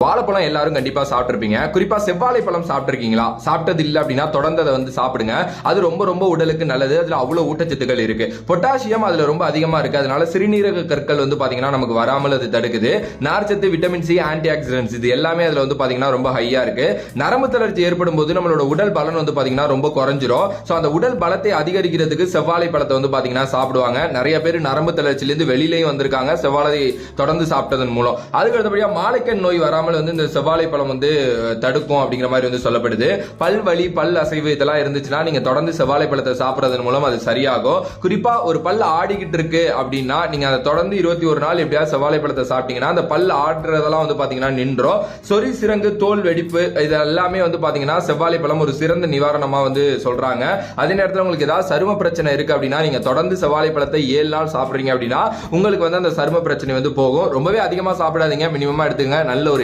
வாழைப்பழம் எல்லாரும் கண்டிப்பா சாப்பிட்டிருப்பீங்க. குறிப்பா செவ்வாழை பழம் சாப்பிட்டிருக்கீங்களா? சாப்பிட்டது இல்ல அப்படின்னா தொடர்ந்து அதை வந்து சாப்பிடுங்க. அது ரொம்ப ரொம்ப உடலுக்கு நல்லது. அதுல அவ்வளவு ஊட்டச்சத்துக்கள் இருக்கு. பொட்டாசியம் அதுல ரொம்ப அதிகமா இருக்கு. அதனால சிறுநீரக கற்கள் வந்து பாத்தீங்கன்னா நமக்கு வராமல் அது தடுக்குது. நார்ச்சத்து, விட்டமின் சி, ஆன்டி ஆக்சிடென்ட்ஸ் இது எல்லாமே அதுல வந்து பாத்தீங்கன்னா ரொம்ப ஹையா இருக்கு. நரம்பு தளர்ச்சி ஏற்படும் போது நம்மளோட உடல் பலன் வந்து பாத்தீங்கன்னா ரொம்ப குறைஞ்சிரும். சோ அந்த உடல் பலத்தை அதிகரிக்கிறதுக்கு செவ்வாழை பழத்தை வந்து பாத்தீங்கன்னா சாப்பிடுவாங்க. நிறைய பேர் நரம்பு தளர்ச்சியில இருந்து வெளியிலயும் வந்திருக்காங்க செவ்வாழை தொடர்ந்து சாப்பிட்டதன் மூலம். அதுக்கு அடுத்தபடியா மாலைக்கண் நோய் வராமல் வந்து இந்த செவ்வாழை பழம் வந்து தடுக்கும் அப்படிங்கிற மாதிரி வந்து சொல்லப்படுது. பல் வலி, பல் அசைவு இதெல்லாம் இருந்துச்சுன்னா நீங்க தொடர்ந்து செவ்வாழை பழத்தை சாப்பிடுறதன் மூலம் அது சரியாகும். குறிப்பா ஒரு பல் ஆடிக்கிட்டு இருக்கு அப்படின்னா நீங்க அதை தொடர்ந்து 21 நாள் எப்படியாவது செவ்வாழை பழத்தை சாப்பிட்டீங்கன்னா அந்த பல் ஆடுறதெல்லாம் வந்து பாத்தீங்கன்னா நின்றோம். சொறி, சிரங்கு, தோல் வெடிப்பு இது எல்லாமே வந்து பாத்தீங்கன்னா செவ்வாழை பழம் ஒரு சிறந்த நிவாரணமா வந்து சொல்றாங்க. அதே நேரத்தில் உங்களுக்கு ஏதாவது சரும பிரச்சனை இருக்கு அப்படின்னா நீங்க தொடர்ந்து செவ்வாழை பழத்தை 7 நாள் சாப்பிடுறீங்க அப்படின்னா உங்களுக்கு வந்து அந்த சரும பிரச்சனை வந்து போகும். ரொம்பவே அதிகமா சாப்பிடாதீங்க, மினிமமா எடுத்துங்க. நல்ல ஒரு